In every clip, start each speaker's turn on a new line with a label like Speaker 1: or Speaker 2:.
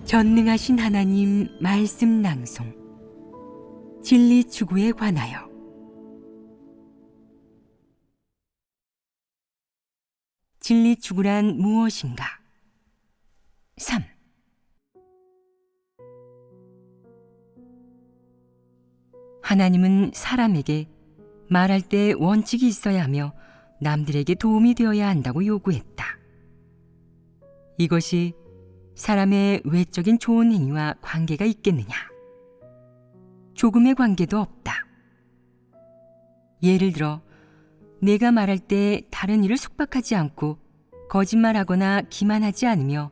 Speaker 1: 전능하신 하나님 말씀 낭송 진리 추구에 관하여. 진리 추구란 무엇인가? 3. 하나님은 사람에게 말할 때 원칙이 있어야 하며 남들에게 도움이 되어야 한다고 요구했다. 이것이 사람의 외적인 좋은 행위와 관계가 있겠느냐? 조금의 관계도 없다. 예를 들어 내가 말할 때 다른 이를 속박하지 않고 거짓말하거나 기만하지 않으며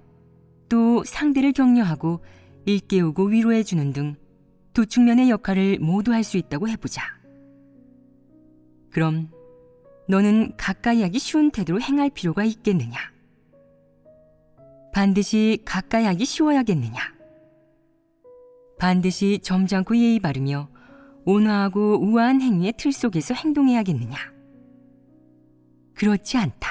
Speaker 1: 또 상대를 격려하고 일깨우고 위로해주는 등 두 측면의 역할을 모두 할 수 있다고 해보자. 그럼 너는 가까이 하기 쉬운 태도로 행할 필요가 있겠느냐? 반드시 가까이 하기 쉬워야겠느냐? 반드시 점잖고 예의 바르며 온화하고 우아한 행위의 틀 속에서 행동해야겠느냐? 그렇지 않다.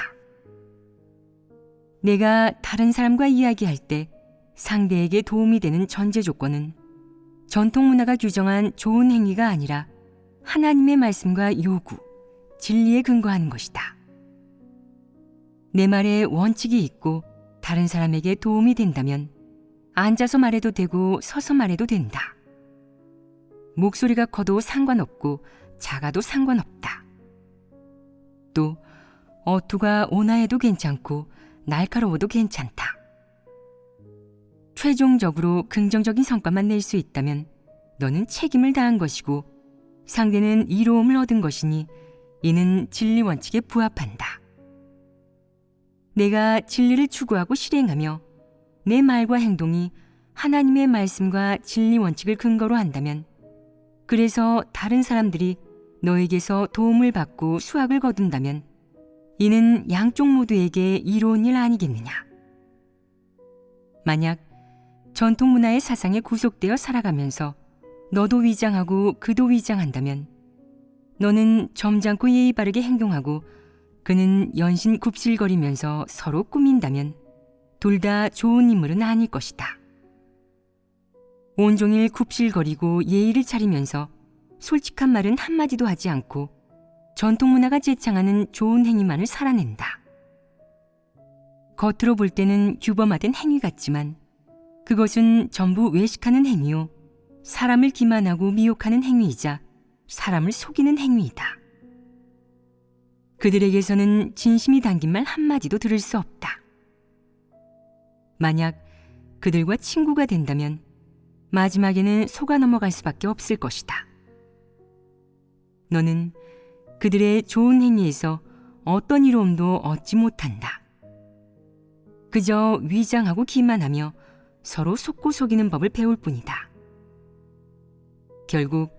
Speaker 1: 내가 다른 사람과 이야기할 때 상대에게 도움이 되는 전제 조건은 전통 문화가 규정한 좋은 행위가 아니라 하나님의 말씀과 요구, 진리에 근거하는 것이다. 내 말에 원칙이 있고 다른 사람에게 도움이 된다면 앉아서 말해도 되고 서서 말해도 된다. 목소리가 커도 상관없고 작아도 상관없다. 또 어투가 온화해도 괜찮고 날카로워도 괜찮다. 최종적으로 긍정적인 성과만 낼 수 있다면 너는 책임을 다한 것이고 상대는 이로움을 얻은 것이니 이는 진리 원칙에 부합한다. 내가 진리를 추구하고 실행하며 내 말과 행동이 하나님의 말씀과 진리 원칙을 근거로 한다면 그래서 다른 사람들이 너에게서 도움을 받고 수확을 거둔다면 이는 양쪽 모두에게 이로운 일 아니겠느냐? 만약 전통 문화의 사상에 구속되어 살아가면서 너도 위장하고 그도 위장한다면 너는 점잖고 예의 바르게 행동하고 그는 연신 굽실거리면서 서로 꾸민다면 둘 다 좋은 인물은 아닐 것이다. 온종일 굽실거리고 예의를 차리면서 솔직한 말은 한마디도 하지 않고 전통 문화가 제창하는 좋은 행위만을 살아낸다. 겉으로 볼 때는 규범화된 행위 같지만 그것은 전부 외식하는 행위요, 사람을 기만하고 미혹하는 행위이자 사람을 속이는 행위이다. 그들에게서는 진심이 담긴 말 한마디도 들을 수 없다. 만약 그들과 친구가 된다면 마지막에는 속아 넘어갈 수밖에 없을 것이다. 너는 그들의 좋은 행위에서 어떤 이로움도 얻지 못한다. 그저 위장하고 기만하며 서로 속고 속이는 법을 배울 뿐이다. 결국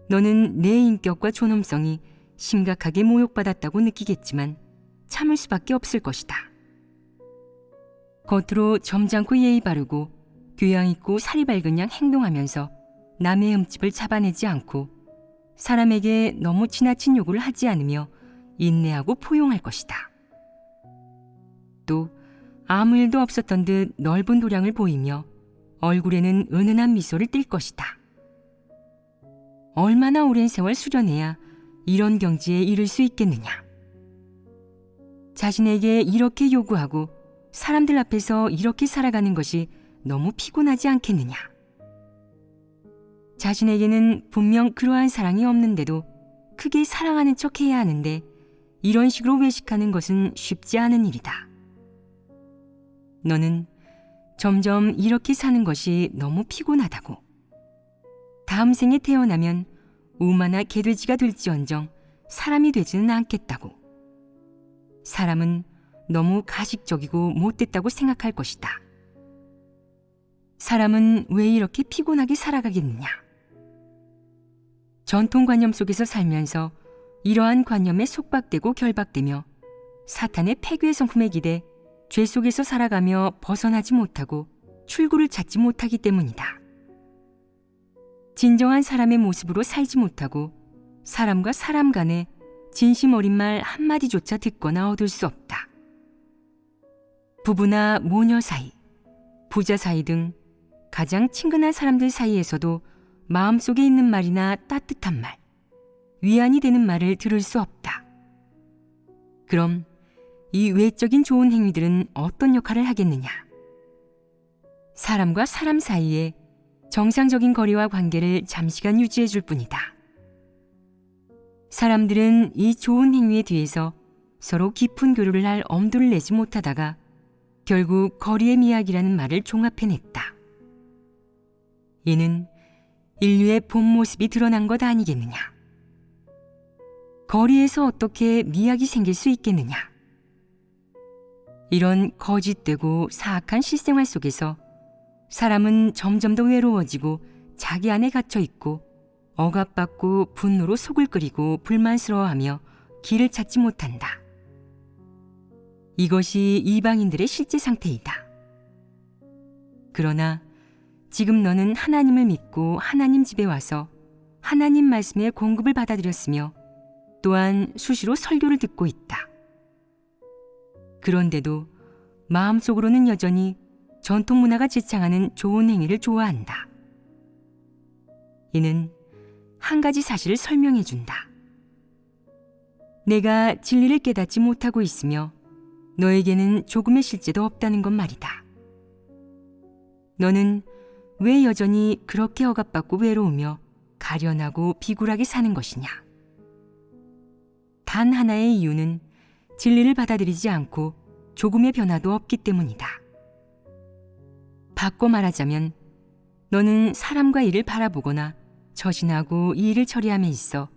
Speaker 1: 너는 내 인격과 존엄성이 심각하게 모욕받았다고 느끼겠지만 참을 수밖에 없을 것이다. 겉으로 점잖고 예의 바르고 교양 있고 살이 밝은 양 행동하면서 남의 흠집을 잡아내지 않고 사람에게 너무 지나친 요구를 하지 않으며 인내하고 포용할 것이다. 또 아무 일도 없었던 듯 넓은 도량을 보이며 얼굴에는 은은한 미소를 띌 것이다. 얼마나 오랜 세월 수련해야 이런 경지에 이를 수 있겠느냐? 자신에게 이렇게 요구하고 사람들 앞에서 이렇게 살아가는 것이 너무 피곤하지 않겠느냐? 자신에게는 분명 그러한 사랑이 없는데도 크게 사랑하는 척 해야 하는데 이런 식으로 외식하는 것은 쉽지 않은 일이다. 너는 점점 이렇게 사는 것이 너무 피곤하다고. 다음 생에 태어나면 우마나 개돼지가 될지언정 사람이 되지는 않겠다고. 사람은 너무 가식적이고 못됐다고 생각할 것이다. 사람은 왜 이렇게 피곤하게 살아가겠느냐? 전통관념 속에서 살면서 이러한 관념에 속박되고 결박되며 사탄의 폐괴의 성품에 기대 죄 속에서 살아가며 벗어나지 못하고 출구를 찾지 못하기 때문이다. 진정한 사람의 모습으로 살지 못하고 사람과 사람 간에 진심 어린 말 한마디조차 듣거나 얻을 수 없다. 부부나 모녀 사이, 부자 사이 등 가장 친근한 사람들 사이에서도 마음속에 있는 말이나 따뜻한 말, 위안이 되는 말을 들을 수 없다. 그럼 이 외적인 좋은 행위들은 어떤 역할을 하겠느냐? 사람과 사람 사이에 정상적인 거리와 관계를 잠시간 유지해 줄 뿐이다. 사람들은 이 좋은 행위에 뒤에서 서로 깊은 교류를 할 엄두를 내지 못하다가 결국 거리의 미학이라는 말을 종합해냈다. 이는 인류의 본 모습이 드러난 것 아니겠느냐? 거리에서 어떻게 미학이 생길 수 있겠느냐? 이런 거짓되고 사악한 실생활 속에서 사람은 점점 더 외로워지고 자기 안에 갇혀 있고 억압받고 분노로 속을 끓이고 불만스러워하며 길을 찾지 못한다. 이것이 이방인들의 실제 상태이다. 그러나 지금 너는 하나님을 믿고 하나님 집에 와서 하나님 말씀의 공급을 받아들였으며 또한 수시로 설교를 듣고 있다. 그런데도 마음속으로는 여전히 전통 문화가 지창하는 좋은 행위를 좋아한다. 이는 한 가지 사실을 설명해 준다. 내가 진리를 깨닫지 못하고 있으며 너에게는 조금의 실제도 없다는 것 말이다. 너는 왜 여전히 그렇게 억압받고 외로우며 가련하고 비굴하게 사는 것이냐? 단 하나의 이유는 진리를 받아들이지 않고 조금의 변화도 없기 때문이다. 바꿔 말하자면 너는 사람과 일을 바라보거나 처신하고 이 일을 처리함에 있어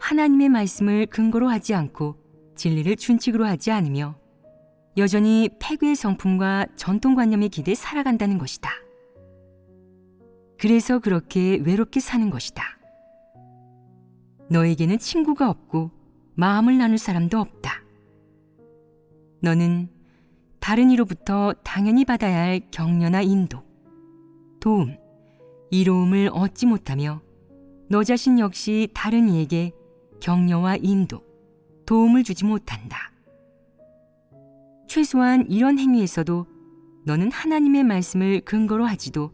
Speaker 1: 하나님의 말씀을 근거로 하지 않고 진리를 준칙으로 하지 않으며 여전히 폐괴의 성품과 전통관념에 기대 살아간다는 것이다. 그래서 그렇게 외롭게 사는 것이다. 너에게는 친구가 없고 마음을 나눌 사람도 없다. 너는 다른 이로부터 당연히 받아야 할 격려나 인도, 도움, 이로움을 얻지 못하며 너 자신 역시 다른 이에게 격려와 인도, 도움을 주지 못한다. 최소한 이런 행위에서도 너는 하나님의 말씀을 근거로 하지도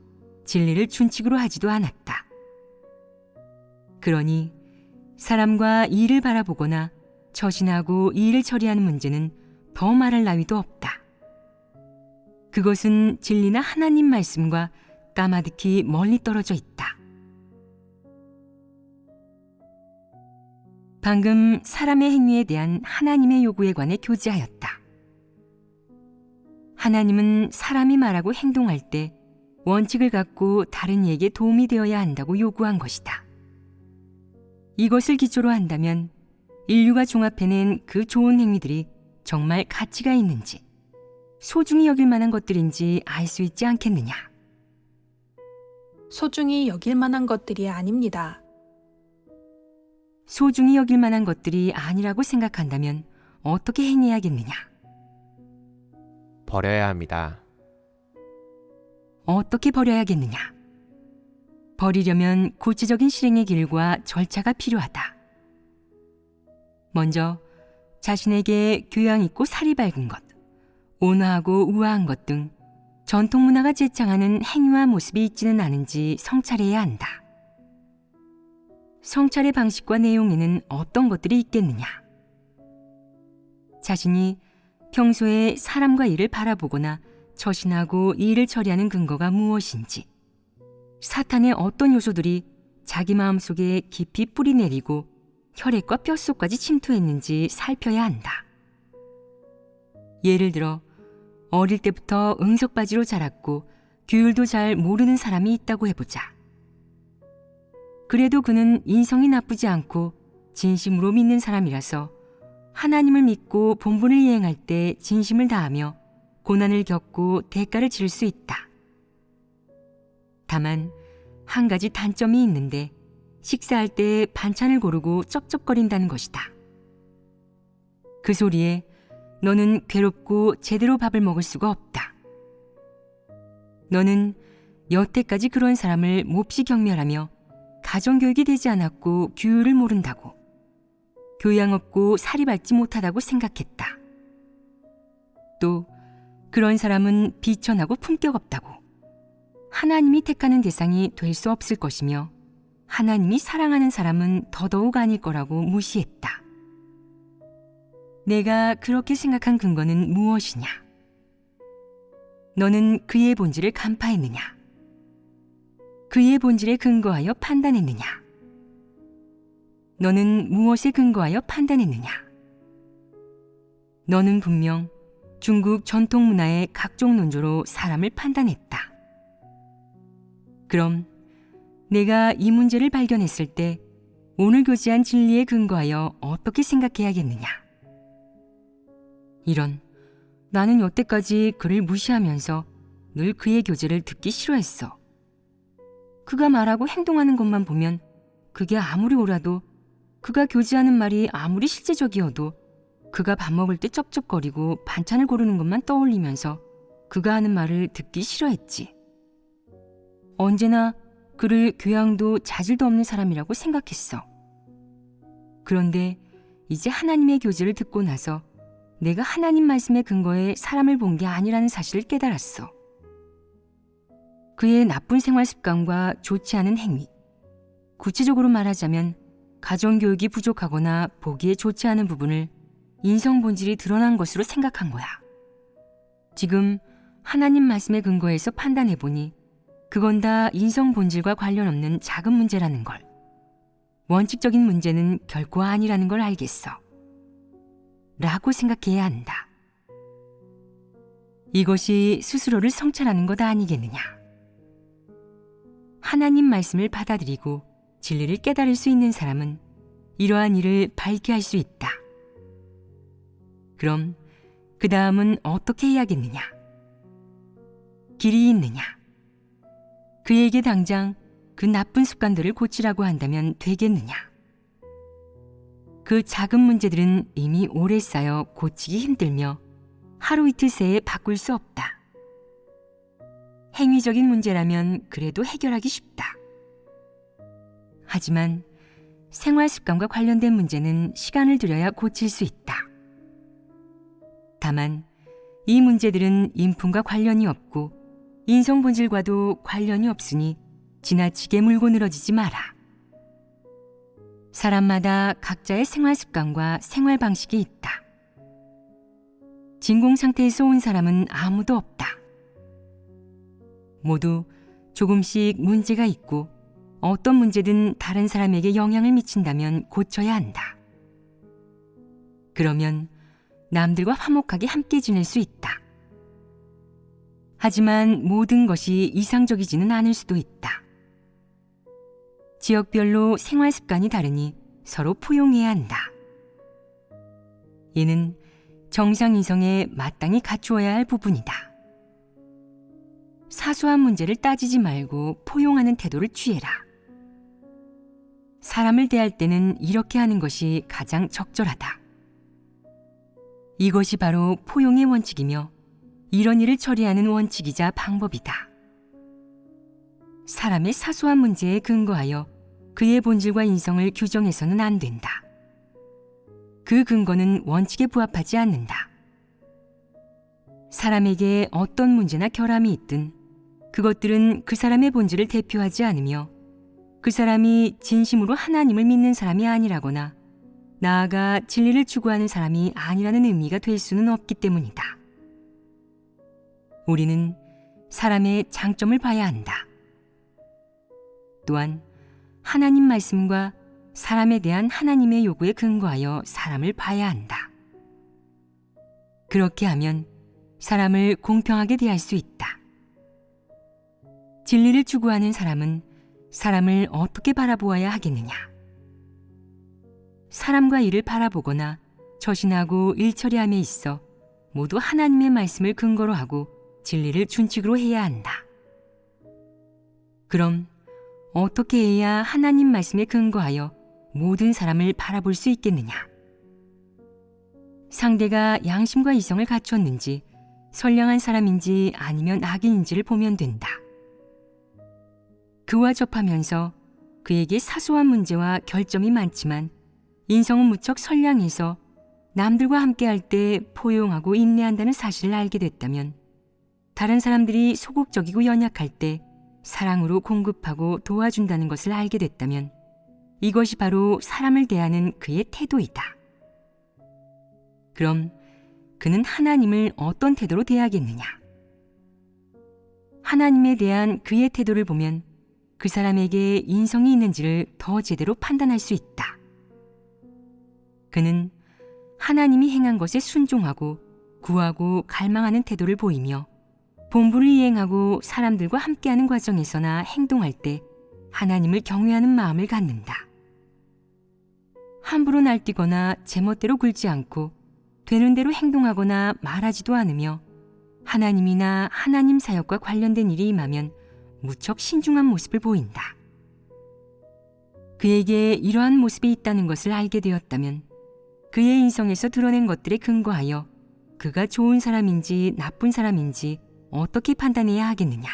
Speaker 1: 진리를 준칙으로 하지도 않았다. 그러니 사람과 일을 바라보거나 처신하고 이 일을 처리하는 문제는 더 말할 나위도 없다. 그것은 진리나 하나님 말씀과 까마득히 멀리 떨어져 있다. 방금 사람의 행위에 대한 하나님의 요구에 관해 교제하였다. 하나님은 사람이 말하고 행동할 때 원칙을 갖고 다른 이에게 도움이 되어야 한다고 요구한 것이다. 이것을 기초로 한다면 인류가 종합해낸 그 좋은 행위들이 정말 가치가 있는지, 소중히 여길 만한 것들인지 알 수 있지 않겠느냐?
Speaker 2: 소중히 여길 만한 것들이 아닙니다.
Speaker 1: 소중히 여길 만한 것들이 아니라고 생각한다면 어떻게 행해야겠느냐?
Speaker 3: 버려야 합니다.
Speaker 1: 어떻게 버려야겠느냐? 버리려면 구체적인 실행의 길과 절차가 필요하다. 먼저 자신에게 교양 있고 살이 밝은 것, 온화하고 우아한 것 등 전통 문화가 제창하는 행위와 모습이 있지는 않은지 성찰해야 한다. 성찰의 방식과 내용에는 어떤 것들이 있겠느냐? 자신이 평소에 사람과 일을 바라보거나 처신하고 이 일을 처리하는 근거가 무엇인지, 사탄의 어떤 요소들이 자기 마음속에 깊이 뿌리내리고 혈액과 뼛속까지 침투했는지 살펴야 한다. 예를 들어 어릴 때부터 응석바지로 자랐고 규율도 잘 모르는 사람이 있다고 해보자. 그래도 그는 인성이 나쁘지 않고 진심으로 믿는 사람이라서 하나님을 믿고 본분을 이행할 때 진심을 다하며 고난을 겪고 대가를 치를 수 있다. 다만 한 가지 단점이 있는데 식사할 때 반찬을 고르고 쩝쩝거린다는 것이다. 그 소리에 너는 괴롭고 제대로 밥을 먹을 수가 없다. 너는 여태까지 그런 사람을 몹시 경멸하며 가정교육이 되지 않았고 규율을 모른다고, 교양 없고 살이 밝지 못하다고 생각했다. 또 그런 사람은 비천하고 품격 없다고, 하나님이 택하는 대상이 될 수 없을 것이며 하나님이 사랑하는 사람은 더더욱 아닐 거라고 무시했다. 내가 그렇게 생각한 근거는 무엇이냐? 너는 그의 본질을 간파했느냐? 그의 본질에 근거하여 판단했느냐? 너는 무엇에 근거하여 판단했느냐? 너는 분명 중국 전통 문화의 각종 논조로 사람을 판단했다. 그럼 내가 이 문제를 발견했을 때 오늘 교제한 진리에 근거하여 어떻게 생각해야겠느냐? 이런, 나는 여태까지 그를 무시하면서 늘 그의 교제를 듣기 싫어했어. 그가 말하고 행동하는 것만 보면 그게 아무리 옳아도, 그가 교제하는 말이 아무리 실제적이어도 그가 밥 먹을 때 쩝쩝거리고 반찬을 고르는 것만 떠올리면서 그가 하는 말을 듣기 싫어했지. 언제나 그를 교양도 자질도 없는 사람이라고 생각했어. 그런데 이제 하나님의 교제를 듣고 나서 내가 하나님 말씀의 근거에 사람을 본 게 아니라는 사실을 깨달았어. 그의 나쁜 생활 습관과 좋지 않은 행위, 구체적으로 말하자면 가정교육이 부족하거나 보기에 좋지 않은 부분을 인성 본질이 드러난 것으로 생각한 거야. 지금 하나님 말씀의 근거에서 판단해보니 그건 다 인성 본질과 관련 없는 작은 문제라는 걸, 원칙적인 문제는 결코 아니라는 걸 알겠어. 라고 생각해야 한다. 이것이 스스로를 성찰하는 것 아니겠느냐. 하나님 말씀을 받아들이고 진리를 깨달을 수 있는 사람은 이러한 일을 밝게 할 수 있다. 그럼 그 다음은 어떻게 해야겠느냐? 길이 있느냐? 그에게 당장 그 나쁜 습관들을 고치라고 한다면 되겠느냐? 그 작은 문제들은 이미 오래 쌓여 고치기 힘들며 하루 이틀 새에 바꿀 수 없다. 행위적인 문제라면 그래도 해결하기 쉽다. 하지만 생활 습관과 관련된 문제는 시간을 들여야 고칠 수 있다. 다만 이 문제들은 인품과 관련이 없고 인성 본질과도 관련이 없으니 지나치게 물고 늘어지지 마라. 사람마다 각자의 생활 습관과 생활 방식이 있다. 진공 상태에서 온 사람은 아무도 없다. 모두 조금씩 문제가 있고 어떤 문제든 다른 사람에게 영향을 미친다면 고쳐야 한다. 그러면 남들과 화목하게 함께 지낼 수 있다. 하지만 모든 것이 이상적이지는 않을 수도 있다. 지역별로 생활 습관이 다르니 서로 포용해야 한다. 이는 정상 이성에 마땅히 갖추어야 할 부분이다. 사소한 문제를 따지지 말고 포용하는 태도를 취해라. 사람을 대할 때는 이렇게 하는 것이 가장 적절하다. 이것이 바로 포용의 원칙이며 이런 일을 처리하는 원칙이자 방법이다. 사람의 사소한 문제에 근거하여 그의 본질과 인성을 규정해서는 안 된다. 그 근거는 원칙에 부합하지 않는다. 사람에게 어떤 문제나 결함이 있든 그것들은 그 사람의 본질을 대표하지 않으며 그 사람이 진심으로 하나님을 믿는 사람이 아니라거나 나아가 진리를 추구하는 사람이 아니라는 의미가 될 수는 없기 때문이다. 우리는 사람의 장점을 봐야 한다. 또한 하나님 말씀과 사람에 대한 하나님의 요구에 근거하여 사람을 봐야 한다. 그렇게 하면 사람을 공평하게 대할 수 있다. 진리를 추구하는 사람은 사람을 어떻게 바라보아야 하겠느냐? 사람과 일을 바라보거나 처신하고 일 처리함에 있어 모두 하나님의 말씀을 근거로 하고 진리를 준칙으로 해야 한다. 그럼 어떻게 해야 하나님 말씀에 근거하여 모든 사람을 바라볼 수 있겠느냐? 상대가 양심과 이성을 갖췄는지 선량한 사람인지 아니면 악인인지를 보면 된다. 그와 접하면서 그에게 사소한 문제와 결점이 많지만 인성은 무척 선량해서 남들과 함께할 때 포용하고 인내한다는 사실을 알게 됐다면 다른 사람들이 소극적이고 연약할 때 사랑으로 공급하고 도와준다는 것을 알게 됐다면 이것이 바로 사람을 대하는 그의 태도이다. 그럼 그는 하나님을 어떤 태도로 대하겠느냐? 하나님에 대한 그의 태도를 보면 그 사람에게 인성이 있는지를 더 제대로 판단할 수 있다. 그는 하나님이 행한 것에 순종하고 구하고 갈망하는 태도를 보이며 본분을 이행하고 사람들과 함께하는 과정에서나 행동할 때 하나님을 경외하는 마음을 갖는다. 함부로 날뛰거나 제멋대로 굴지 않고 되는 대로 행동하거나 말하지도 않으며 하나님이나 하나님 사역과 관련된 일이 임하면 무척 신중한 모습을 보인다. 그에게 이러한 모습이 있다는 것을 알게 되었다면 그의 인성에서 드러낸 것들에 근거하여 그가 좋은 사람인지 나쁜 사람인지 어떻게 판단해야 하겠느냐?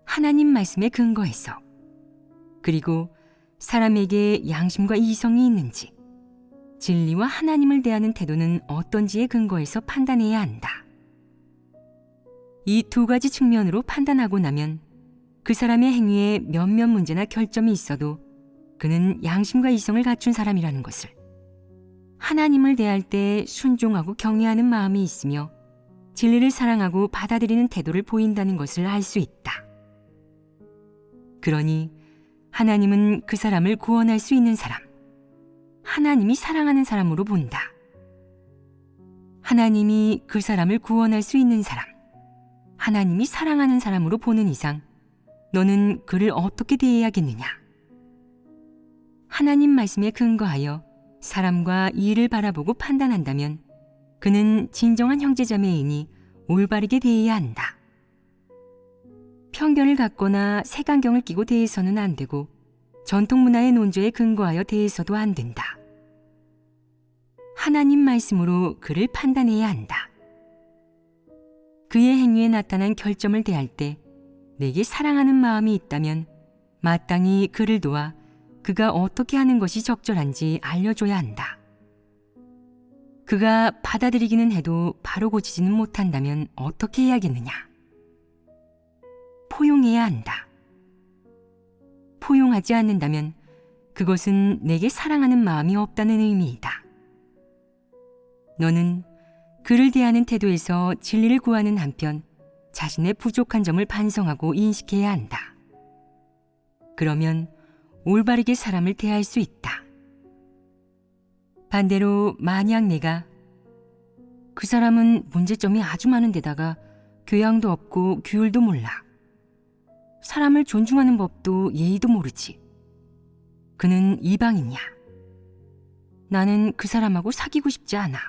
Speaker 1: 하나님 말씀에 근거해서, 그리고 사람에게 양심과 이성이 있는지, 진리와 하나님을 대하는 태도는 어떤지에 근거해서 판단해야 한다. 이 두 가지 측면으로 판단하고 나면 그 사람의 행위에 몇몇 문제나 결점이 있어도 그는 양심과 이성을 갖춘 사람이라는 것을, 하나님을 대할 때 순종하고 경외하는 마음이 있으며 진리를 사랑하고 받아들이는 태도를 보인다는 것을 알 수 있다. 그러니 하나님은 그 사람을 구원할 수 있는 사람, 하나님이 사랑하는 사람으로 본다. 하나님이 그 사람을 구원할 수 있는 사람, 하나님이 사랑하는 사람으로 보는 이상 너는 그를 어떻게 대해야겠느냐? 하나님 말씀에 근거하여 사람과 일을 바라보고 판단한다면 그는 진정한 형제자매이니 올바르게 대해야 한다. 편견을 갖거나 색안경을 끼고 대해서는 안 되고 전통문화의 논조에 근거하여 대해서도 안 된다. 하나님 말씀으로 그를 판단해야 한다. 그의 행위에 나타난 결점을 대할 때 내게 사랑하는 마음이 있다면 마땅히 그를 도와 그가 어떻게 하는 것이 적절한지 알려줘야 한다. 그가 받아들이기는 해도 바로 고치지는 못한다면 어떻게 해야겠느냐? 포용해야 한다. 포용하지 않는다면 그것은 내게 사랑하는 마음이 없다는 의미이다. 너는 그를 대하는 태도에서 진리를 구하는 한편 자신의 부족한 점을 반성하고 인식해야 한다. 그러면 올바르게 사람을 대할 수 있다. 반대로 만약 내가 그 사람은 문제점이 아주 많은 데다가 교양도 없고 규율도 몰라. 사람을 존중하는 법도 예의도 모르지. 그는 이방인이야. 나는 그 사람하고 사귀고 싶지 않아.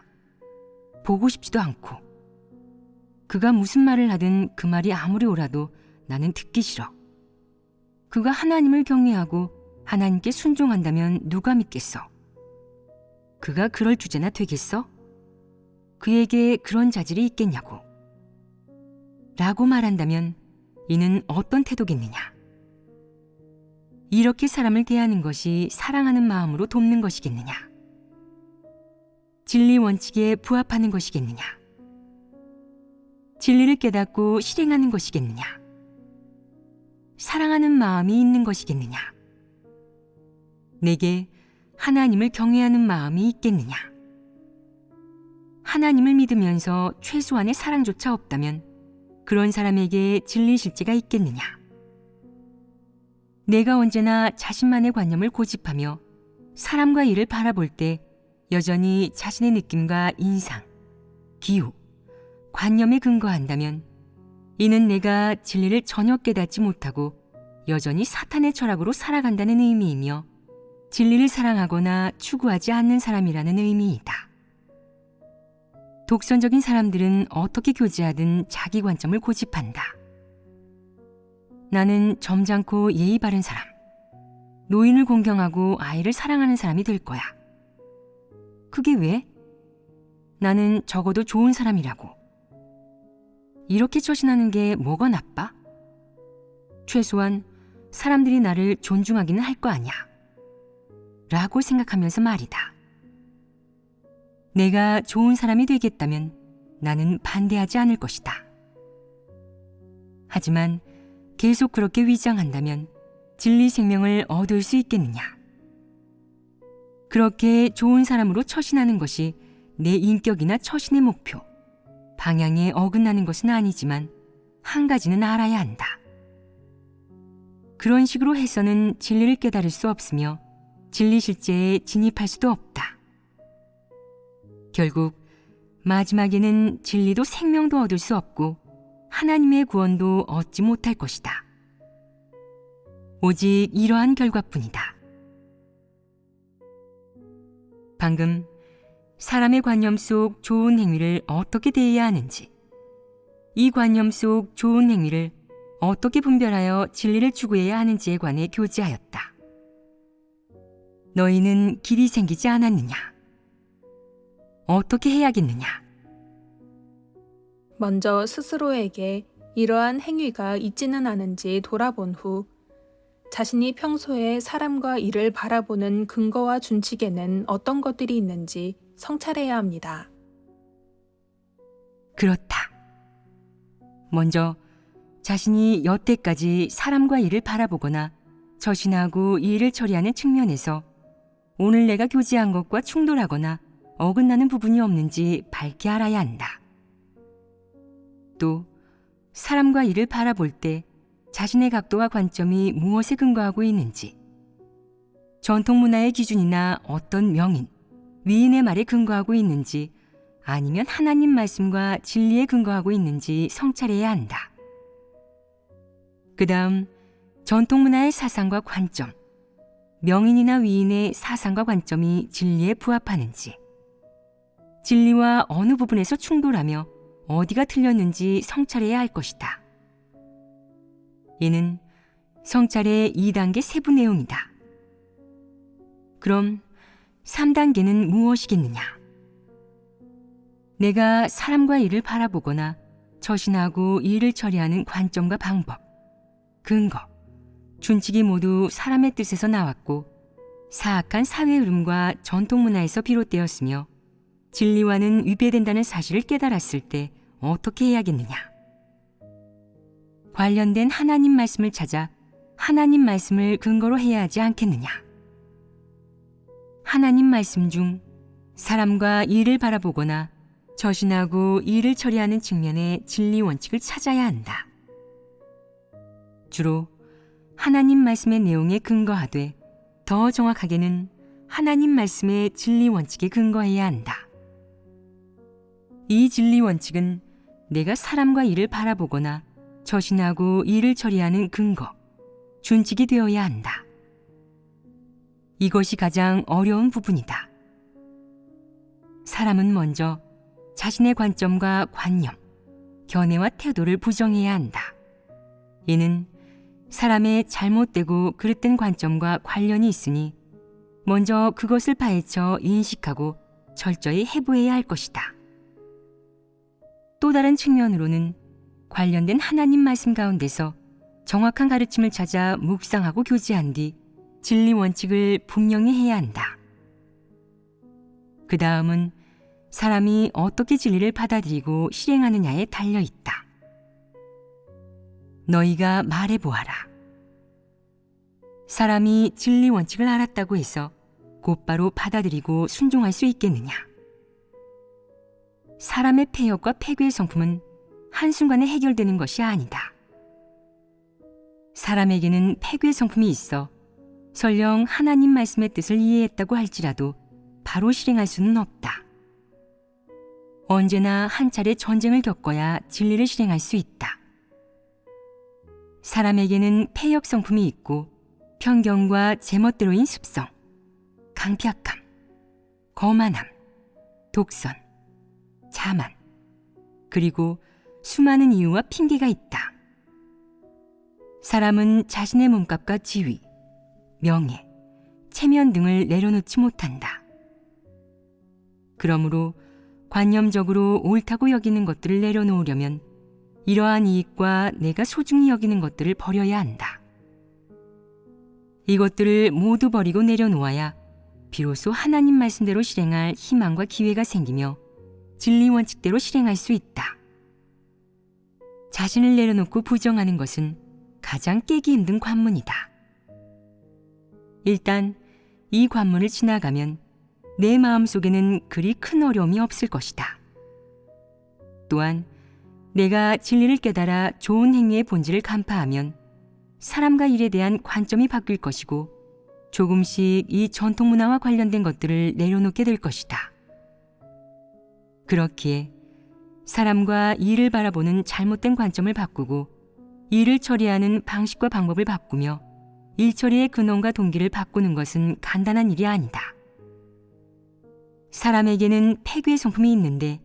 Speaker 1: 보고 싶지도 않고. 그가 무슨 말을 하든 그 말이 아무리 옳아도 나는 듣기 싫어. 그가 하나님을 경외하고 하나님께 순종한다면 누가 믿겠어? 그가 그럴 주제나 되겠어? 그에게 그런 자질이 있겠냐고. 라고 말한다면 이는 어떤 태도겠느냐? 이렇게 사람을 대하는 것이 사랑하는 마음으로 돕는 것이겠느냐? 진리 원칙에 부합하는 것이겠느냐? 진리를 깨닫고 실행하는 것이겠느냐? 사랑하는 마음이 있는 것이겠느냐? 내게 하나님을 경외하는 마음이 있겠느냐? 하나님을 믿으면서 최소한의 사랑조차 없다면 그런 사람에게 진리 실제가 있겠느냐? 내가 언제나 자신만의 관념을 고집하며 사람과 일을 바라볼 때 여전히 자신의 느낌과 인상, 기호, 관념에 근거한다면 이는 내가 진리를 전혀 깨닫지 못하고 여전히 사탄의 철학으로 살아간다는 의미이며 진리를 사랑하거나 추구하지 않는 사람이라는 의미이다. 독선적인 사람들은 어떻게 교제하든 자기 관점을 고집한다. 나는 점잖고 예의 바른 사람, 노인을 공경하고 아이를 사랑하는 사람이 될 거야. 그게 왜? 나는 적어도 좋은 사람이라고. 이렇게 처신하는 게 뭐가 나빠? 최소한 사람들이 나를 존중하기는 할 거 아니야. 라고 생각하면서 말이다. 내가 좋은 사람이 되겠다면 나는 반대하지 않을 것이다. 하지만 계속 그렇게 위장한다면 진리 생명을 얻을 수 있겠느냐? 그렇게 좋은 사람으로 처신하는 것이 내 인격이나 처신의 목표, 방향에 어긋나는 것은 아니지만 한 가지는 알아야 한다. 그런 식으로 해서는 진리를 깨달을 수 없으며 진리 실제에 진입할 수도 없다. 결국 마지막에는 진리도 생명도 얻을 수 없고 하나님의 구원도 얻지 못할 것이다. 오직 이러한 결과뿐이다. 방금 사람의 관념 속 좋은 행위를 어떻게 대해야 하는지, 이 관념 속 좋은 행위를 어떻게 분별하여 진리를 추구해야 하는지에 관해 교제하였다. 너희는 길이 생기지 않았느냐? 어떻게 해야겠느냐?
Speaker 2: 먼저 스스로에게 이러한 행위가 있지는 않은지 돌아본 후 자신이 평소에 사람과 일을 바라보는 근거와 준칙에는 어떤 것들이 있는지 성찰해야 합니다.
Speaker 1: 그렇다. 먼저 자신이 여태까지 사람과 일을 바라보거나 처신하고 이 일을 처리하는 측면에서 오늘 내가 교제한 것과 충돌하거나 어긋나는 부분이 없는지 밝게 알아야 한다. 또 사람과 일을 바라볼 때 자신의 각도와 관점이 무엇에 근거하고 있는지, 전통 문화의 기준이나 어떤 명인, 위인의 말에 근거하고 있는지 아니면 하나님 말씀과 진리에 근거하고 있는지 성찰해야 한다. 그 다음 전통 문화의 사상과 관점, 명인이나 위인의 사상과 관점이 진리에 부합하는지, 진리와 어느 부분에서 충돌하며 어디가 틀렸는지 성찰해야 할 것이다. 이는 성찰의 2단계 세부 내용이다. 그럼 3단계는 무엇이겠느냐? 내가 사람과 일을 바라보거나 처신하고 일을 처리하는 관점과 방법, 근거, 준칙이 모두 사람의 뜻에서 나왔고 사악한 사회 흐름과 전통 문화에서 비롯되었으며 진리와는 위배된다는 사실을 깨달았을 때 어떻게 해야겠느냐? 관련된 하나님 말씀을 찾아 하나님 말씀을 근거로 해야 하지 않겠느냐? 하나님 말씀 중 사람과 일을 바라보거나 처신하고 일을 처리하는 측면의 진리 원칙을 찾아야 한다. 주로 하나님 말씀의 내용에 근거하되 더 정확하게는 하나님 말씀의 진리 원칙에 근거해야 한다. 이 진리 원칙은 내가 사람과 일을 바라보거나 처신하고 일을 처리하는 근거, 준칙이 되어야 한다. 이것이 가장 어려운 부분이다. 사람은 먼저 자신의 관점과 관념, 견해와 태도를 부정해야 한다. 이는 사람의 잘못되고 그릇된 관점과 관련이 있으니 먼저 그것을 파헤쳐 인식하고 철저히 해부해야 할 것이다. 또 다른 측면으로는 관련된 하나님 말씀 가운데서 정확한 가르침을 찾아 묵상하고 교제한 뒤 진리 원칙을 분명히 해야 한다. 그 다음은 사람이 어떻게 진리를 받아들이고 실행하느냐에 달려 있다. 너희가 말해보아라. 사람이 진리 원칙을 알았다고 해서 곧바로 받아들이고 순종할 수 있겠느냐? 사람의 폐역과 폐괴의 성품은 한순간에 해결되는 것이 아니다. 사람에게는 폐괴 성품이 있어 설령 하나님 말씀의 뜻을 이해했다고 할지라도 바로 실행할 수는 없다. 언제나 한 차례 전쟁을 겪어야 진리를 실행할 수 있다. 사람에게는 폐역 성품이 있고 편견과 제멋대로인 습성, 강팍함, 거만함, 독선, 자만, 그리고 수많은 이유와 핑계가 있다. 사람은 자신의 몸값과 지위, 명예, 체면 등을 내려놓지 못한다. 그러므로 관념적으로 옳다고 여기는 것들을 내려놓으려면 이러한 이익과 내가 소중히 여기는 것들을 버려야 한다. 이것들을 모두 버리고 내려놓아야 비로소 하나님 말씀대로 실행할 희망과 기회가 생기며 진리 원칙대로 실행할 수 있다. 자신을 내려놓고 부정하는 것은 가장 깨기 힘든 관문이다. 일단 이 관문을 지나가면 내 마음속에는 그리 큰 어려움이 없을 것이다. 또한 내가 진리를 깨달아 좋은 행위의 본질을 간파하면 사람과 일에 대한 관점이 바뀔 것이고 조금씩 이 전통 문화와 관련된 것들을 내려놓게 될 것이다. 그렇기에 사람과 일을 바라보는 잘못된 관점을 바꾸고 일을 처리하는 방식과 방법을 바꾸며 일 처리의 근원과 동기를 바꾸는 것은 간단한 일이 아니다. 사람에게는 폐괴의 성품이 있는데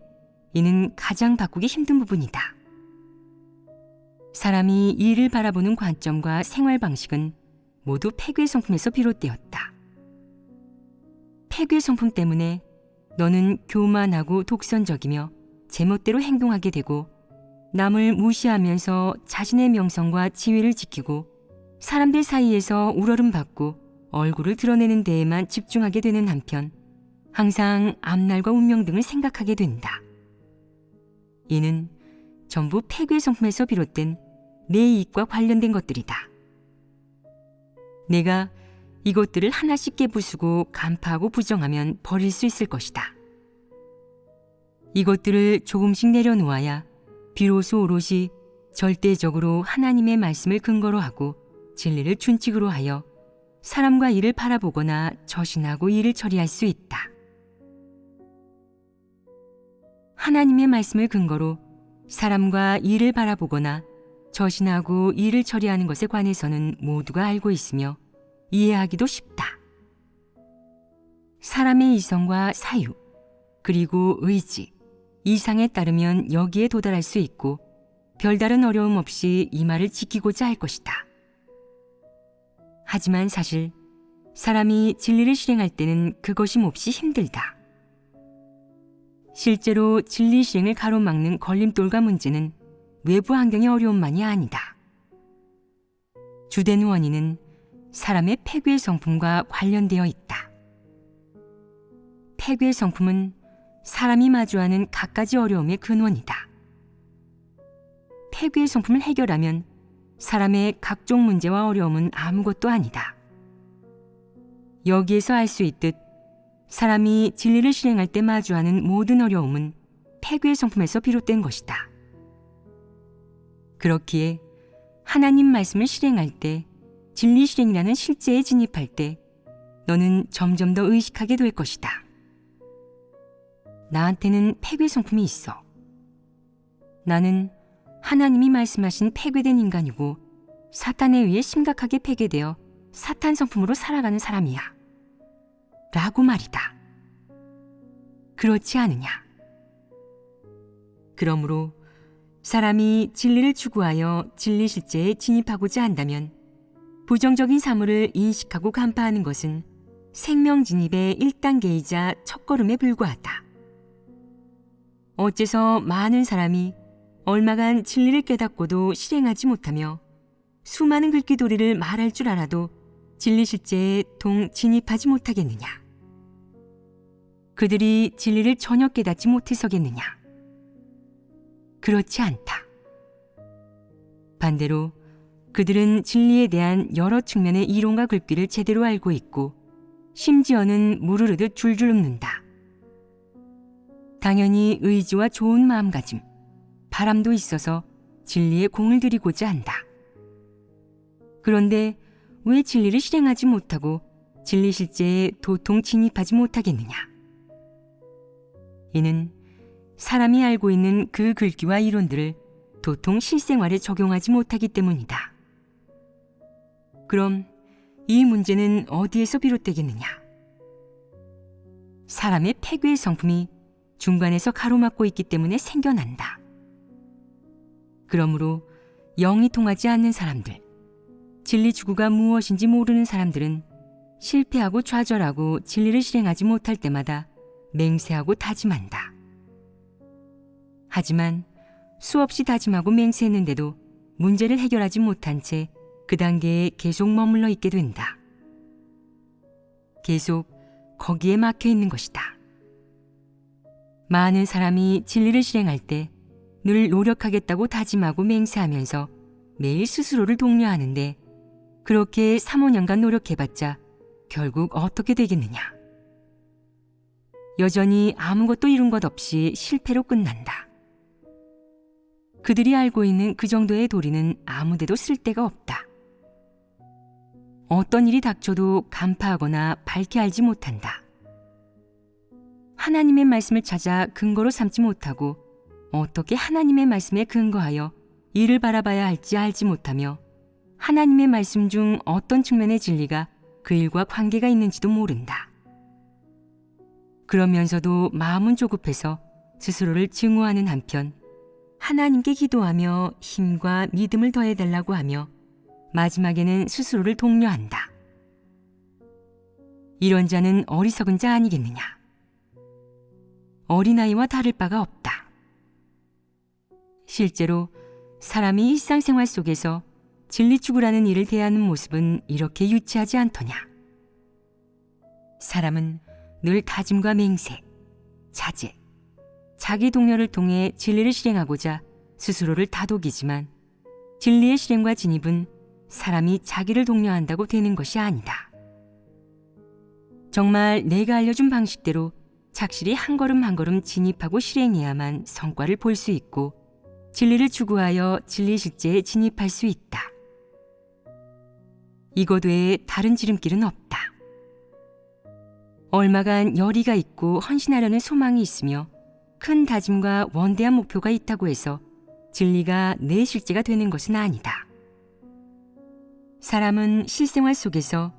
Speaker 1: 이는 가장 바꾸기 힘든 부분이다. 사람이 일을 바라보는 관점과 생활 방식은 모두 폐괴의 성품에서 비롯되었다. 폐괴의 성품 때문에 너는 교만하고 독선적이며 제멋대로 행동하게 되고 남을 무시하면서 자신의 명성과 지위를 지키고 사람들 사이에서 우러름받고 얼굴을 드러내는 데에만 집중하게 되는 한편 항상 앞날과 운명 등을 생각하게 된다. 이는 전부 폐괴의 성품에서 비롯된 내 이익과 관련된 것들이다. 내가 이것들을 하나씩 깨부수고 간파하고 부정하면 버릴 수 있을 것이다. 이것들을 조금씩 내려놓아야 비로소 오롯이 절대적으로 하나님의 말씀을 근거로 하고 진리를 준칙으로 하여 사람과 일을 바라보거나 저신하고 일을 처리할 수 있다. 하나님의 말씀을 근거로 사람과 일을 바라보거나 저신하고 일을 처리하는 것에 관해서는 모두가 알고 있으며 이해하기도 쉽다. 사람의 이성과 사유, 그리고 의지, 이상에 따르면 여기에 도달할 수 있고 별다른 어려움 없이 이 말을 지키고자 할 것이다. 하지만 사실 사람이 진리를 실행할 때는 그것이 몹시 힘들다. 실제로 진리 실행을 가로막는 걸림돌과 문제는 외부 환경의 어려움만이 아니다. 주된 원인은 사람의 폐괴의 성품과 관련되어 있다. 폐괴의 성품은 사람이 마주하는 갖가지 어려움의 근원이다. 폐괴의 성품을 해결하면 사람의 각종 문제와 어려움은 아무것도 아니다. 여기에서 알 수 있듯 사람이 진리를 실행할 때 마주하는 모든 어려움은 폐괴의 성품에서 비롯된 것이다. 그렇기에 하나님 말씀을 실행할 때, 진리 실행이라는 실제에 진입할 때 너는 점점 더 의식하게 될 것이다. 나한테는 폐괴 성품이 있어. 나는 하나님이 말씀하신 폐괴된 인간이고 사탄에 의해 심각하게 폐괴되어 사탄 성품으로 살아가는 사람이야. 라고 말이다. 그렇지 않으냐? 그러므로 사람이 진리를 추구하여 진리 실제에 진입하고자 한다면 부정적인 사물을 인식하고 간파하는 것은 생명 진입의 1단계이자 첫걸음에 불과하다. 어째서 많은 사람이 얼마간 진리를 깨닫고도 실행하지 못하며 수많은 글귀도리를 말할 줄 알아도 진리 실제에 동 진입하지 못하겠느냐? 그들이 진리를 전혀 깨닫지 못해서겠느냐? 그렇지 않다. 반대로 그들은 진리에 대한 여러 측면의 이론과 글귀를 제대로 알고 있고 심지어는 물을 흐르듯 줄줄 읊는다. 당연히 의지와 좋은 마음가짐, 바람도 있어서 진리에 공을 들이고자 한다. 그런데 왜 진리를 실행하지 못하고 진리 실제에 도통 진입하지 못하겠느냐? 이는 사람이 알고 있는 그 글귀와 이론들을 도통 실생활에 적용하지 못하기 때문이다. 그럼 이 문제는 어디에서 비롯되겠느냐? 사람의 폐괴의 성품이 중간에서 가로막고 있기 때문에 생겨난다. 그러므로 영이 통하지 않는 사람들, 진리 추구가 무엇인지 모르는 사람들은 실패하고 좌절하고 진리를 실행하지 못할 때마다 맹세하고 다짐한다. 하지만 수없이 다짐하고 맹세했는데도 문제를 해결하지 못한 채 그 단계에 계속 머물러 있게 된다. 계속 거기에 막혀 있는 것이다. 많은 사람이 진리를 실행할 때 늘 노력하겠다고 다짐하고 맹세하면서 매일 스스로를 독려하는데 그렇게 3, 5년간 노력해봤자 결국 어떻게 되겠느냐. 여전히 아무것도 이룬 것 없이 실패로 끝난다. 그들이 알고 있는 그 정도의 도리는 아무데도 쓸데가 없다. 어떤 일이 닥쳐도 간파하거나 밝히 알지 못한다. 하나님의 말씀을 찾아 근거로 삼지 못하고 어떻게 하나님의 말씀에 근거하여 이를 바라봐야 할지 알지 못하며 하나님의 말씀 중 어떤 측면의 진리가 그 일과 관계가 있는지도 모른다. 그러면서도 마음은 조급해서 스스로를 증오하는 한편 하나님께 기도하며 힘과 믿음을 더해달라고 하며 마지막에는 스스로를 독려한다. 이런 자는 어리석은 자 아니겠느냐. 어린아이와 다를 바가 없다. 실제로 사람이 일상생활 속에서 진리 추구라는 일을 대하는 모습은 이렇게 유치하지 않더냐. 사람은 늘 다짐과 맹세, 자제, 자기 동료를 통해 진리를 실행하고자 스스로를 다독이지만 진리의 실행과 진입은 사람이 자기를 독려한다고 되는 것이 아니다. 정말 내가 알려준 방식대로 착실히 한 걸음 한 걸음 진입하고 실행해야만 성과를 볼 수 있고 진리를 추구하여 진리 실제에 진입할 수 있다. 이것 외에 다른 지름길은 없다. 얼마간 열의가 있고 헌신하려는 소망이 있으며 큰 다짐과 원대한 목표가 있다고 해서 진리가 내 실제가 되는 것은 아니다. 사람은 실생활 속에서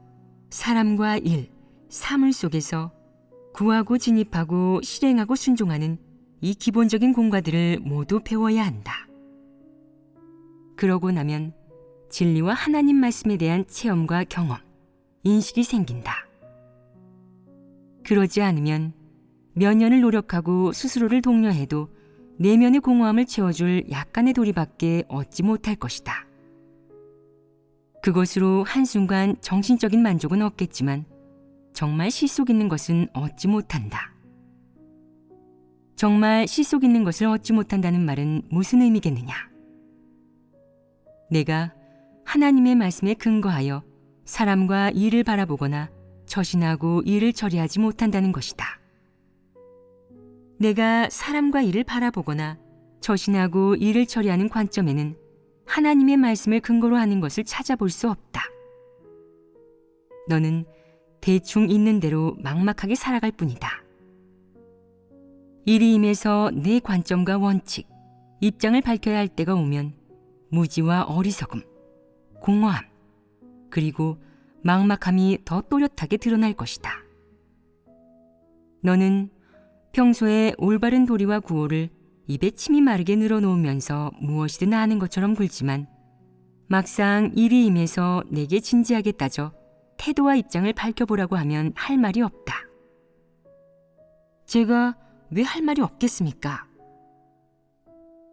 Speaker 1: 사람과 일, 사물 속에서 구하고 진입하고 실행하고 순종하는 이 기본적인 공과들을 모두 배워야 한다. 그러고 나면 진리와 하나님 말씀에 대한 체험과 경험, 인식이 생긴다. 그러지 않으면 몇 년을 노력하고 스스로를 독려해도 내면의 공허함을 채워줄 약간의 도리밖에 얻지 못할 것이다. 그것으로 한순간 정신적인 만족은 얻겠지만 정말 실속 있는 것은 얻지 못한다. 정말 실속 있는 것을 얻지 못한다는 말은 무슨 의미겠느냐? 내가 하나님의 말씀에 근거하여 사람과 일을 바라보거나 처신하고 일을 처리하지 못한다는 것이다. 내가 사람과 일을 바라보거나 처신하고 일을 처리하는 관점에는 하나님의 말씀을 근거로 하는 것을 찾아볼 수 없다. 너는 대충 있는 대로 막막하게 살아갈 뿐이다. 일이 임해서 내 관점과 원칙, 입장을 밝혀야 할 때가 오면 무지와 어리석음, 공허함, 그리고 막막함이 더 또렷하게 드러날 것이다. 너는 평소에 올바른 도리와 구호를 입에 침이 마르게 늘어놓으면서 무엇이든 아는 것처럼 굴지만 막상 일이 임해서 내게 진지하게 따져 태도와 입장을 밝혀보라고 하면 할 말이 없다. 제가 왜 할 말이 없겠습니까?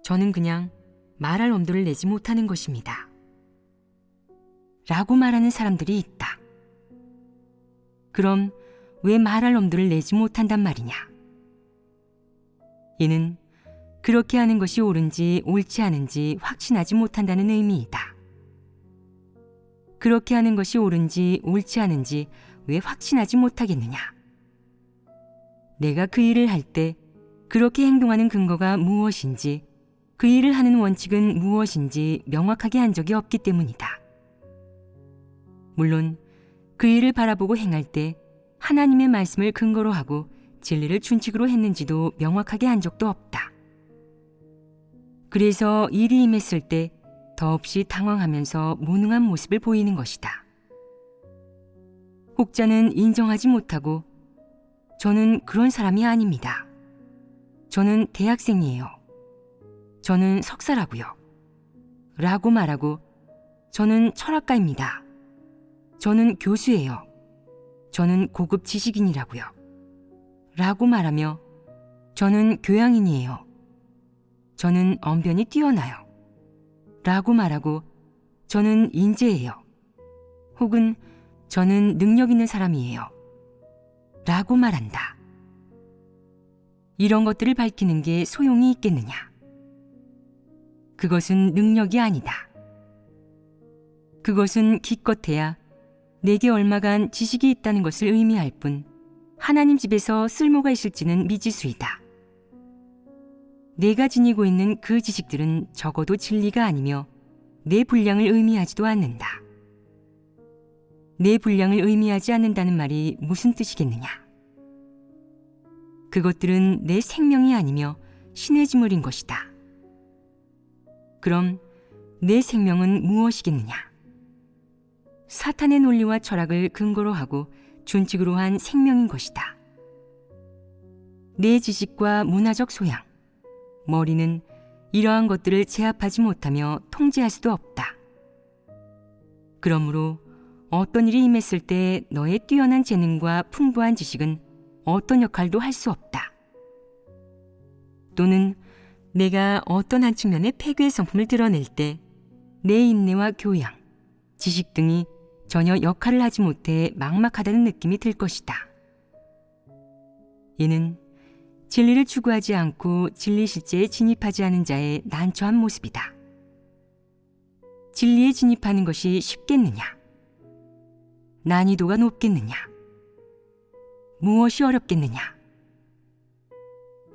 Speaker 1: 저는 그냥 말할 엄두를 내지 못하는 것입니다. 라고 말하는 사람들이 있다. 그럼 왜 말할 엄두를 내지 못한단 말이냐? 이는 그렇게 하는 것이 옳은지 옳지 않은지 확신하지 못한다는 의미이다. 그렇게 하는 것이 옳은지 옳지 않은지 왜 확신하지 못하겠느냐? 내가 그 일을 할 때 그렇게 행동하는 근거가 무엇인지, 그 일을 하는 원칙은 무엇인지 명확하게 한 적이 없기 때문이다. 물론 그 일을 바라보고 행할 때 하나님의 말씀을 근거로 하고 진리를 준칙으로 했는지도 명확하게 한 적도 없다. 그래서 일이 임했을 때 더없이 당황하면서 무능한 모습을 보이는 것이다. 혹자는 인정하지 못하고 저는 그런 사람이 아닙니다. 저는 대학생이에요. 저는 석사라고요. 라고 말하고 저는 철학가입니다. 저는 교수예요. 저는 고급 지식인이라고요. 라고 말하며 저는 교양인이에요. 저는 언변이 뛰어나요. 라고 말하고 저는 인재예요. 혹은 저는 능력 있는 사람이에요. 라고 말한다. 이런 것들을 밝히는 게 소용이 있겠느냐? 그것은 능력이 아니다. 그것은 기껏해야 내게 얼마간 지식이 있다는 것을 의미할 뿐 하나님 집에서 쓸모가 있을지는 미지수이다. 내가 지니고 있는 그 지식들은 적어도 진리가 아니며 내 분량을 의미하지도 않는다. 내 분량을 의미하지 않는다는 말이 무슨 뜻이겠느냐? 그것들은 내 생명이 아니며 신의 지물인 것이다. 그럼 내 생명은 무엇이겠느냐? 사탄의 논리와 철학을 근거로 하고 준칙으로 한 생명인 것이다. 내 지식과 문화적 소양, 머리는 이러한 것들을 제압하지 못하며 통제할 수도 없다. 그러므로 어떤 일이 임했을 때 너의 뛰어난 재능과 풍부한 지식은 어떤 역할도 할 수 없다. 또는 내가 어떤 한 측면의 폐괴의 성품을 드러낼 때 내 인내와 교양, 지식 등이 전혀 역할을 하지 못해 막막하다는 느낌이 들 것이다. 이는 진리를 추구하지 않고 진리 실제에 진입하지 않은 자의 난처한 모습이다. 진리에 진입하는 것이 쉽겠느냐? 난이도가 높겠느냐? 무엇이 어렵겠느냐?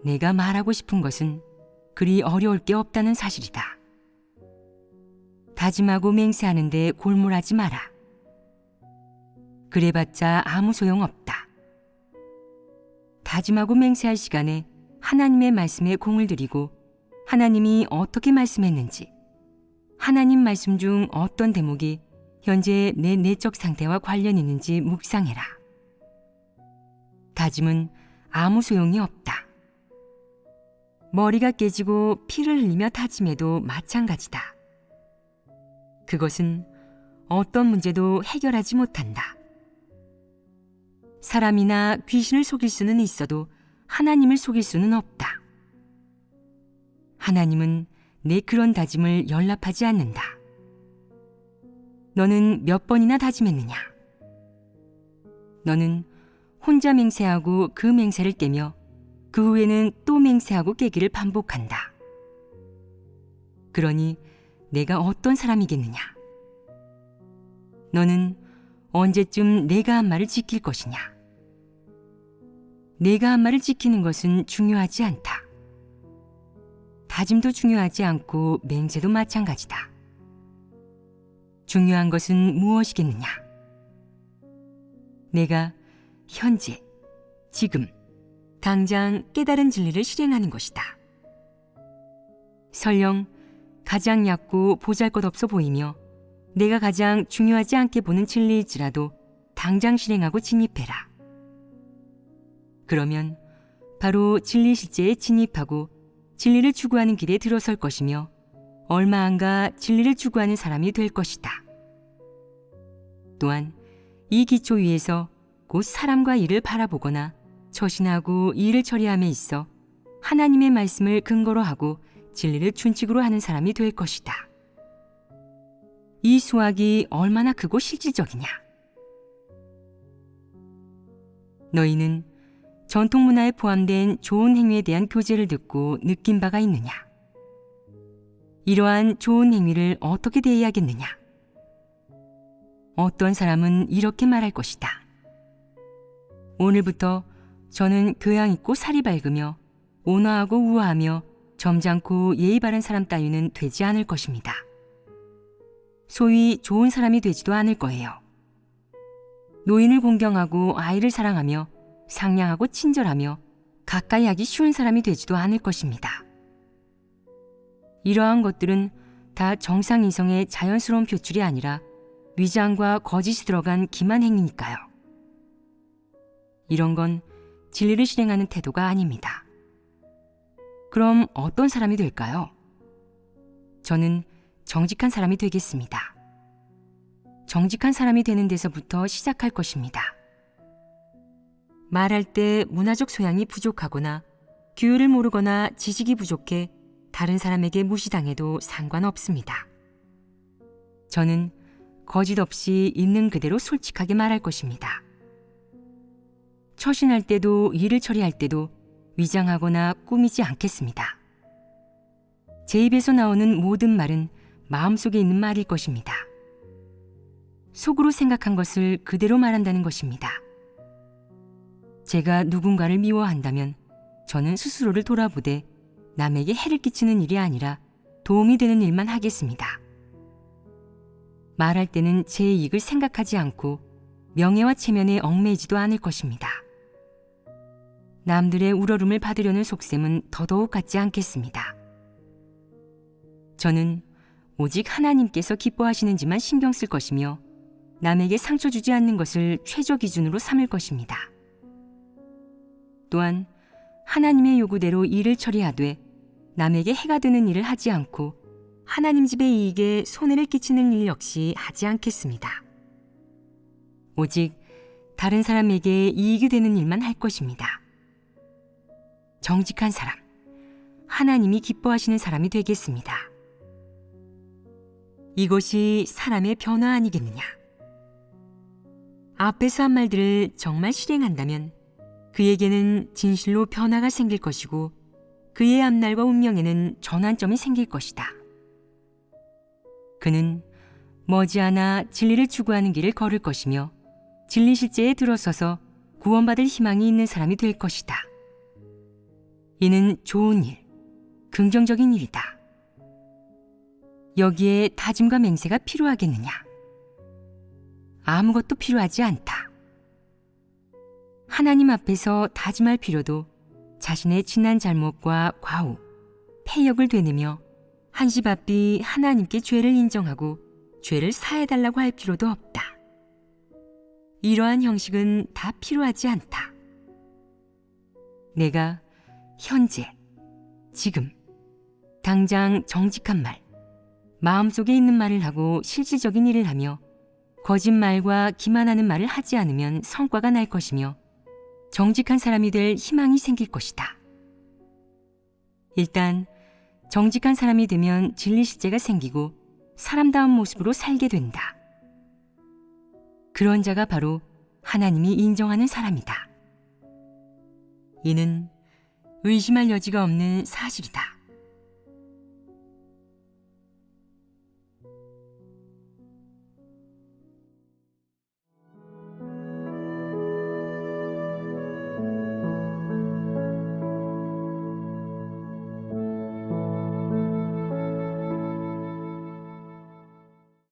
Speaker 1: 내가 말하고 싶은 것은 그리 어려울 게 없다는 사실이다. 다짐하고 맹세하는데 골몰하지 마라. 그래봤자 아무 소용없다. 다짐하고 맹세할 시간에 하나님의 말씀에 공을 들이고 하나님이 어떻게 말씀했는지, 하나님 말씀 중 어떤 대목이 현재 내 내적 상태와 관련 있는지 묵상해라. 다짐은 아무 소용이 없다. 머리가 깨지고 피를 흘리며 다짐해도 마찬가지다. 그것은 어떤 문제도 해결하지 못한다. 사람이나 귀신을 속일 수는 있어도 하나님을 속일 수는 없다. 하나님은 내 그런 다짐을 연락하지 않는다. 너는 몇 번이나 다짐했느냐? 너는 혼자 맹세하고 그 맹세를 깨며 그 후에는 또 맹세하고 깨기를 반복한다. 그러니 내가 어떤 사람이겠느냐? 너는 언제쯤 내가 한 말을 지킬 것이냐? 내가 한 말을 지키는 것은 중요하지 않다. 다짐도 중요하지 않고 맹세도 마찬가지다. 중요한 것은 무엇이겠느냐? 내가 현재, 지금, 당장 깨달은 진리를 실행하는 것이다. 설령 가장 얕고 보잘것없어 보이며 내가 가장 중요하지 않게 보는 진리일지라도 당장 실행하고 진입해라. 그러면 바로 진리 실제에 진입하고 진리를 추구하는 길에 들어설 것이며 얼마 안가 진리를 추구하는 사람이 될 것이다. 또한 이 기초 위에서 곧 사람과 일을 바라보거나 처신하고 일을 처리함에 있어 하나님의 말씀을 근거로 하고 진리를 준칙으로 하는 사람이 될 것이다. 이 수학이 얼마나 크고 실질적이냐? 너희는 전통 문화에 포함된 좋은 행위에 대한 교재를 듣고 느낀 바가 있느냐? 이러한 좋은 행위를 어떻게 대해야겠느냐? 어떤 사람은 이렇게 말할 것이다. 오늘부터 저는 교양 있고 살이 밝으며 온화하고 우아하며 점잖고 예의 바른 사람 따위는 되지 않을 것입니다. 소위 좋은 사람이 되지도 않을 거예요. 노인을 공경하고 아이를 사랑하며 상냥하고 친절하며 가까이 하기 쉬운 사람이 되지도 않을 것입니다. 이러한 것들은 다 정상 이성의 자연스러운 표출이 아니라 위장과 거짓이 들어간 기만 행위니까요. 이런 건 진리를 실행하는 태도가 아닙니다. 그럼 어떤 사람이 될까요? 저는 정직한 사람이 되겠습니다. 정직한 사람이 되는 데서부터 시작할 것입니다. 말할 때 문화적 소양이 부족하거나 규율을 모르거나 지식이 부족해 다른 사람에게 무시당해도 상관없습니다. 저는 거짓 없이 있는 그대로 솔직하게 말할 것입니다. 처신할 때도 일을 처리할 때도 위장하거나 꾸미지 않겠습니다. 제 입에서 나오는 모든 말은 마음속에 있는 말일 것입니다. 속으로 생각한 것을 그대로 말한다는 것입니다. 제가 누군가를 미워한다면 저는 스스로를 돌아보되 남에게 해를 끼치는 일이 아니라 도움이 되는 일만 하겠습니다. 말할 때는 제 이익을 생각하지 않고 명예와 체면에 얽매이지도 않을 것입니다. 남들의 우러름을 받으려는 속셈은 더더욱 갖지 않겠습니다. 저는 오직 하나님께서 기뻐하시는지만 신경 쓸 것이며 남에게 상처 주지 않는 것을 최저 기준으로 삼을 것입니다. 또한 하나님의 요구대로 일을 처리하되 남에게 해가 되는 일을 하지 않고 하나님 집의 이익에 손해를 끼치는 일 역시 하지 않겠습니다. 오직 다른 사람에게 이익이 되는 일만 할 것입니다. 정직한 사람, 하나님이 기뻐하시는 사람이 되겠습니다. 이것이 사람의 변화 아니겠느냐? 앞에서 한 말들을 정말 실행한다면 그에게는 진실로 변화가 생길 것이고 그의 앞날과 운명에는 전환점이 생길 것이다. 그는 머지않아 진리를 추구하는 길을 걸을 것이며 진리 실제에 들어서서 구원받을 희망이 있는 사람이 될 것이다. 이는 좋은 일, 긍정적인 일이다. 여기에 다짐과 맹세가 필요하겠느냐? 아무것도 필요하지 않다. 하나님 앞에서 다짐할 필요도 자신의 지난 잘못과 과오, 패역을 되뇌며 한시바삐 하나님께 죄를 인정하고 죄를 사해달라고 할 필요도 없다. 이러한 형식은 다 필요하지 않다. 내가 현재, 지금, 당장 정직한 말, 마음속에 있는 말을 하고 실질적인 일을 하며 거짓말과 기만하는 말을 하지 않으면 성과가 날 것이며 정직한 사람이 될 희망이 생길 것이다. 일단 정직한 사람이 되면 진리 실제가 생기고 사람다운 모습으로 살게 된다. 그런 자가 바로 하나님이 인정하는 사람이다. 이는 의심할 여지가 없는 사실이다.